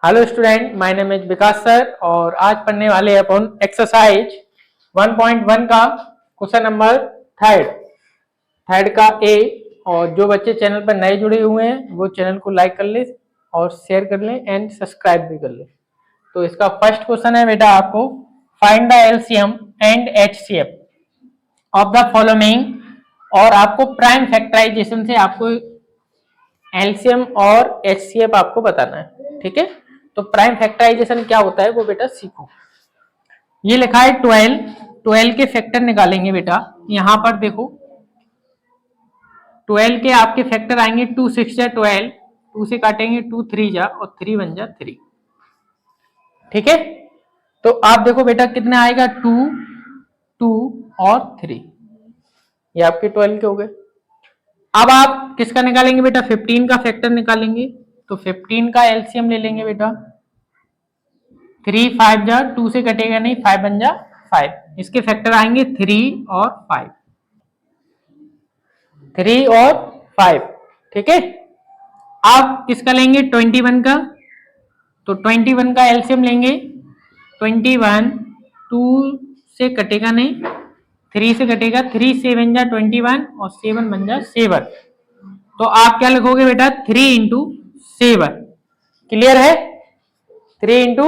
Hello student, my name is Vikas sir और आज पढ़ने वाले हैं अपन एक्सरसाइज 1.1 का क्वेश्चन नंबर थर्ड का ए। और जो बच्चे चैनल पर नए जुड़े हुए हैं वो चैनल को लाइक कर ले और शेयर कर ले एंड सब्सक्राइब भी कर ले। तो इसका फर्स्ट क्वेश्चन है बेटा, आपको find the LCM and HCF of the following. और आपको प्राइम फैक्टराइजेशन से आपको एलसीएम और एचसीएफ आपको बताना है। ठीक है, तो प्राइम फैक्टराइजेशन क्या होता है वो बेटा सीखो। ये लिखा है 12 के फैक्टर निकालेंगे बेटा। यहां पर देखो 12 के आपके फैक्टर आएंगे 2 6 जा 12, 2 से काटेंगे 2 3 जा और 3 1 जा 3। ठीक है, तो आप देखो बेटा कितना आएगा 2 2 और 3, ये आपके 12 के हो गए। अब आप किसका निकालेंगे बेटा, 15 का फैक्टर निकालेंगे। तो 15 का एलसीएम ले लेंगे बेटा। 3 5 जा 2 से कटेगा नहीं, 5 बन जा 5। इसके फैक्टर आएंगे 3 और 5, 3 और 5। ठीक है, आप किसका लेंगे 21 का। तो 21 का एलसीएम लेंगे। 21 2 से कटेगा नहीं, 3 से कटेगा, 3 7 जा 21 और 7 बन जा 7। तो आप क्या लिखोगे बेटा 3 इंटू 7। क्लियर है, 3 इंटू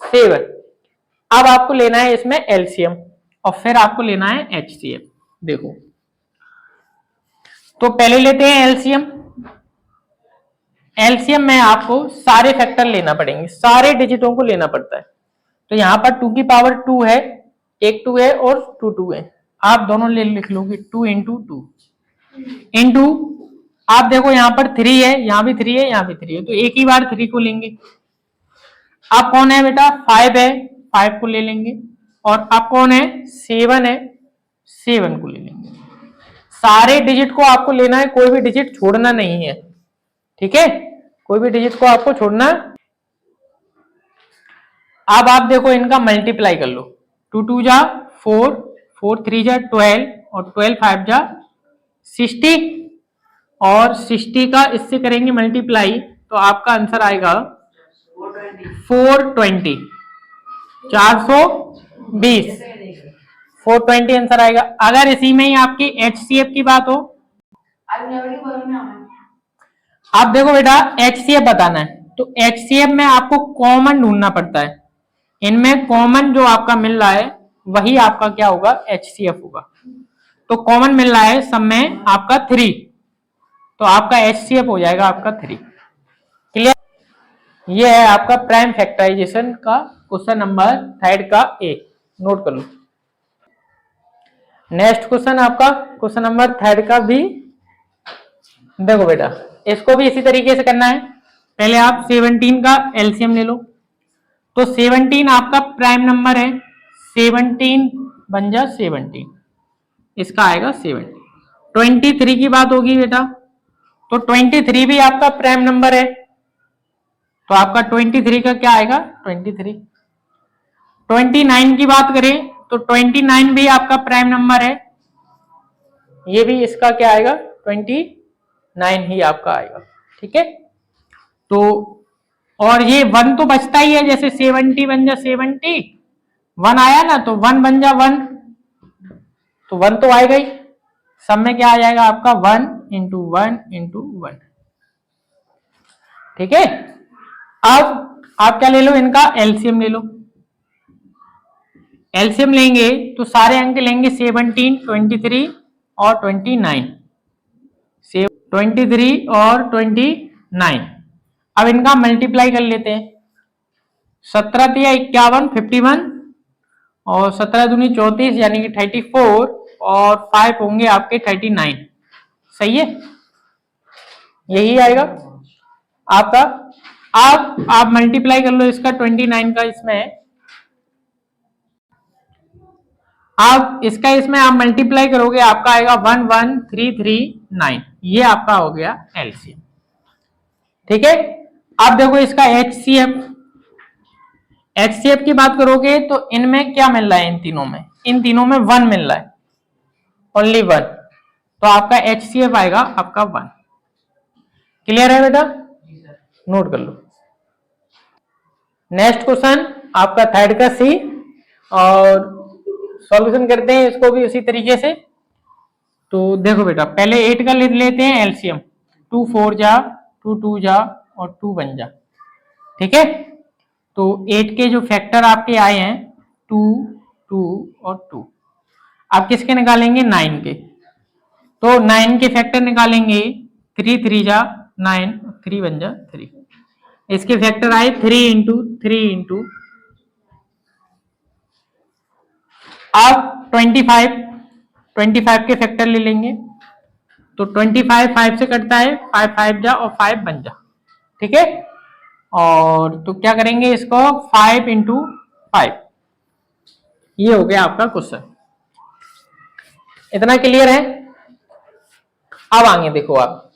7। अब आपको लेना है इसमें एलसीएम और फिर आपको लेना है एचसीएफ। देखो तो पहले लेते हैं एलसीएम। एलसीएम में आपको सारे फैक्टर लेना पड़ेंगे, सारे डिजिटों को लेना पड़ता है। तो यहां पर 2 की पावर 2 है, एक 2 है और 2 2 है। आप दोनों ले लिख लोगे 2 इंटू 2 इंटू, आप देखो यहां पर 3 है, यहां भी 3 है, यहां भी 3 है, तो एक ही बार 3 को लेंगे। अब कौन है बेटा 5 है, 5 को ले लेंगे। और अब कौन है 7 है, 7 को ले लेंगे। सारे डिजिट को आपको लेना है, कोई भी डिजिट छोड़ना नहीं है। ठीक है, कोई भी डिजिट को आपको छोड़ना। अब आप देखो इनका मल्टीप्लाई कर लो। 2 2 जा 4, 4 3 जा 12 और 12 5 जा 60 और 60 का इससे करेंगे मल्टीप्लाई तो आपका आंसर आएगा 420, 420, 420 आंसर आएगा। अगर इसी में ही आपकी एचसीएफ की बात हो, आप देखो बेटा एचसीएफ बताना है तो एचसीएफ में आपको कॉमन ढूंढना पड़ता है। इनमें कॉमन जो आपका मिल रहा है वही आपका क्या होगा एचसीएफ होगा। तो कॉमन मिल रहा है सब में आपका 3, तो आपका एचसीएफ हो जाएगा आपका 3। क्लियर, ये है आपका प्राइम फैक्टराइजेशन का क्वेश्चन नंबर थर्ड का ए। नोट कर लो। नेक्स्ट क्वेश्चन आपका क्वेश्चन नंबर थर्ड का बी। देखो बेटा इसको भी इसी तरीके से करना है। पहले आप 17 का एलसीएम ले लो। तो 17 आपका प्राइम नंबर है, 17 बन जा 17, इसका आएगा 17। 23 की बात होगी बेटा, तो 23 भी आपका प्राइम नंबर है, तो आपका 23 का क्या आएगा 23। 29 की बात करें तो 29 भी आपका प्राइम नंबर है, ये भी इसका क्या आएगा 29 ही आपका आएगा। ठीक है, तो और ये 1 तो बचता ही है, जैसे 70 बन जा 70, 1 आया ना तो 1 बन जा 1, तो 1 तो आएगा ही। सब में क्या आ जाएगा आपका 1 इंटू 1 इंटू 1। ठीक है, अब आप क्या ले लो इनका एलसीएम ले लो। एलसीएम लेंगे तो सारे अंक लेंगे 17, 23 और 29, 23 और 29। अब इनका मल्टीप्लाई कर लेते हैं। 17 तिया 51, 51 और 17 दूनी 34 यानी कि 34 और 5 होंगे आपके 39। सही है, यही आएगा आपका। आप मल्टीप्लाई कर लो इसका 29 का, इसमें आप इसका इसमें आप मल्टीप्लाई करोगे आपका आएगा 11339। ये आपका हो गया एलसीएम। ठीक है, अब देखो इसका एचसीएफ। एचसीएफ की बात करोगे तो इनमें क्या मिल रहा है, इन तीनों में 1 मिल रहा है, ओनली 1, तो आपका एचसीएफ आएगा आपका 1। क्लियर है बेटा, नोट कर लो। नेक्स्ट क्वेश्चन आपका थर्ड का सी, और सॉल्यूशन करते हैं इसको भी उसी तरीके से। तो देखो बेटा, पहले 8 का ले लेते हैं एलसीएम। 2 4 जा, 2 2 जा और 2 1 जा। ठीक है, तो 8 के जो फैक्टर आपके आए हैं 2 2 और 2, आप किसके निकालेंगे? 9 के। तो 9 के फैक्टर निकालेंगे, 3 3 जा 9, 3 1 जा 3। इसके फैक्टर आए 3 इंटू 3 इंटू, आप 25 के फैक्टर ले लेंगे। तो 25 5 से कटता है, 5 5 जा और 5 बन जा। ठीक है, और तो क्या करेंगे इसको, 5 इंटू 5। ये हो गया आपका क्वेश्चन। इतना क्लियर है? अब आगे देखो आप,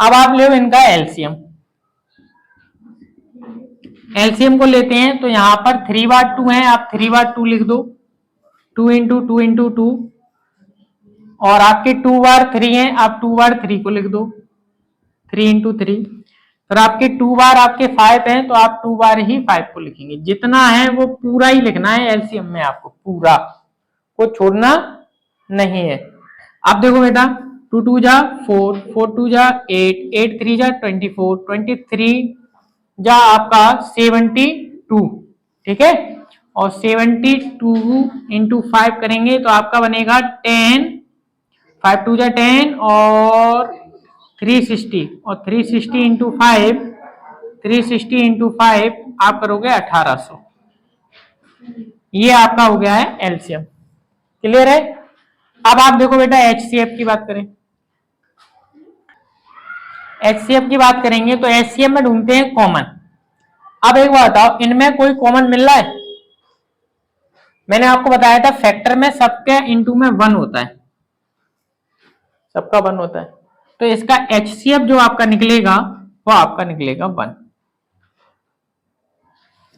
अब आप ले इनका एलसीएम। एलसीएम को लेते हैं तो यहां पर 3 बार 2 है, आप 3 बार 2 लिख दो, 2 इंटू 2 इंटू 2, और आपके 2 बार 3 है, आप 2 बार 3 को लिख दो, 3 इंटू 3। फिर आपके 2 बार आपके 5 हैं, तो आप 2 बार ही 5 को लिखेंगे। जितना है वो पूरा ही लिखना है एलसीएम में, आपको पूरा को छोड़ना नहीं है। आप देखो बेटा, 2 2 जा 4, 4 2 जा 8, 8 3 जा 24, 23 जा आपका 72। ठीक है, और 72 इंटू 5 करेंगे तो आपका बनेगा 10, 5 2 जा 10 और 360, और 360 इंटू 5, 360 इंटू 5 आप करोगे 1800। ये आपका हो गया है एलसीएम। क्लियर है? अब आप देखो बेटा, एचसीएफ की बात करें। एचसीएफ की बात करेंगे तो एचसीएफ में ढूंढते हैं कॉमन। अब एक बात बताओ, इनमें कोई कॉमन मिल रहा है? मैंने आपको बताया था फैक्टर में सबके इंटू में 1 होता है, सबका 1 होता है। तो इसका एचसीएफ जो आपका निकलेगा वो आपका निकलेगा 1।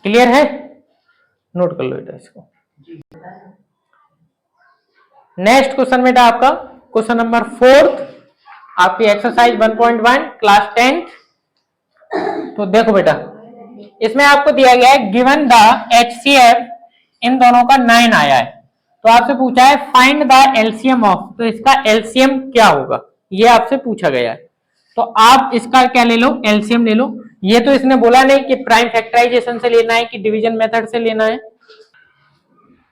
क्लियर है? नोट कर लो बेटा इसको। नेक्स्ट क्वेश्चन बेटा आपका क्वेश्चन नंबर 4, आपकी एक्सरसाइज 1.1 क्लास 10। तो देखो बेटा, इसमें आपको दिया गया है गिवन द एचसीएफ, इन दोनों का 9 आया है। तो आपसे पूछा है फाइंड द एलसीएम ऑफ, तो इसका एलसीएम क्या होगा ये आपसे पूछा गया है। तो आप इसका क्या ले लो, एलसीएम ले लो। ये तो इसने बोला नहीं कि प्राइम फैक्टराइजेशन से लेना है कि डिवीजन मेथड से लेना है,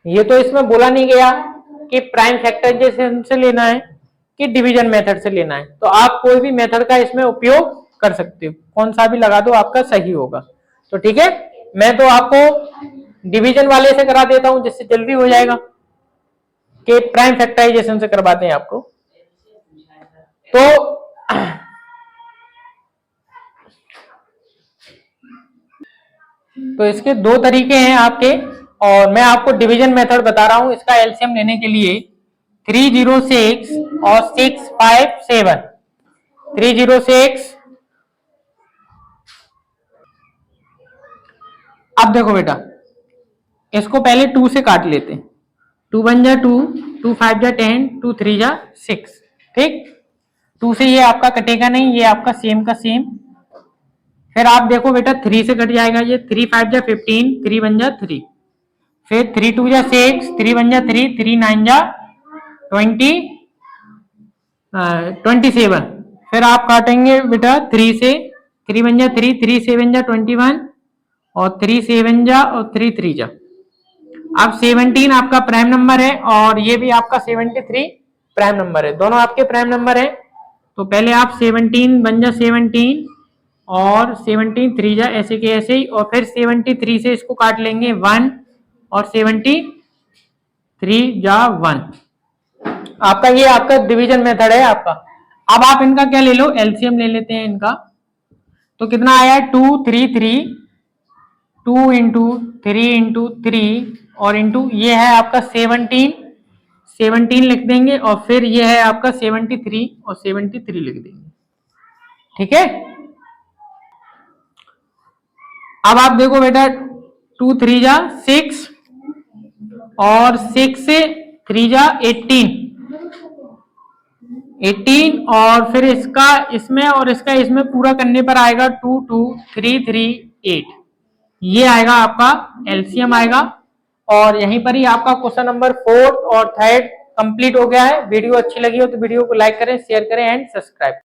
ये तो इसमें बोला नहीं गया कि प्राइम फैक्टराइजेशन से लेना है कि डिवीजन मेथड से लेना है। तो आप कोई भी मेथड का इसमें उपयोग कर सकते हो, कौन सा भी लगा दो आपका सही होगा। तो ठीक है, मैं तो आपको डिवीजन वाले से करा देता हूं जिससे जल्दी हो जाएगा, कि प्राइम फैक्टराइजेशन से करवाते हैं आपको। तो इसके 2 तरीके हैं आपके, और मैं आपको डिवीजन मेथड बता रहा हूं इसका एलसीएम लेने के लिए। 306 और 657, 306। अब देखो बेटा, इसको पहले 2 से काट लेते हैं। 2 1 जा 2, 2 5 जा 10, 2 3 जा 6। ठीक, 2 से ये आपका कटेगा नहीं, ये आपका सेम का सेम। फिर आप देखो बेटा 3 से कट जाएगा ये, 3 5 जा 15, 3 1 जा 3। फिर 3 2 जा 6, 3 1 जा 3, 3 9 जा 27। फिर आप काटेंगे बेटा 3 से, 3 1 जा 3, 3 7 जा 21, और 3 7 जा और 3 3 जा। अब 17 आपका प्राइम नंबर है, और ये भी आपका 73 प्राइम नंबर है, दोनों आपके प्राइम नंबर है। तो पहले आप 17 बन जा 17, और 17 3 जा ऐसे के ऐसे ही, और फिर 73 से इसको काट लेंगे 1, और 73 जा 1। आपका ये आपका डिवीजन मेथड है आपका। अब आप इनका क्या ले लो, एलसीएम ले लेते हैं इनका। तो कितना आया, 2 3 3, 2 इंटू 3 इंटू 3, और इंटू ये है आपका 17 लिख देंगे, और फिर ये है आपका 73 और 73 लिख देंगे। ठीक है, अब आप देखो बेटा 2 3 जा 6, और 6 से 3 जा 18, और फिर इसका इसमें और इसका इसमें पूरा करने पर आएगा 2 2 3 3 8। ये आएगा आपका एलसीएम आएगा। और यहीं पर ही आपका क्वेश्चन नंबर 4 और 3 कंप्लीट हो गया है। वीडियो अच्छी लगी हो तो वीडियो को लाइक करें, शेयर करें एंड सब्सक्राइब।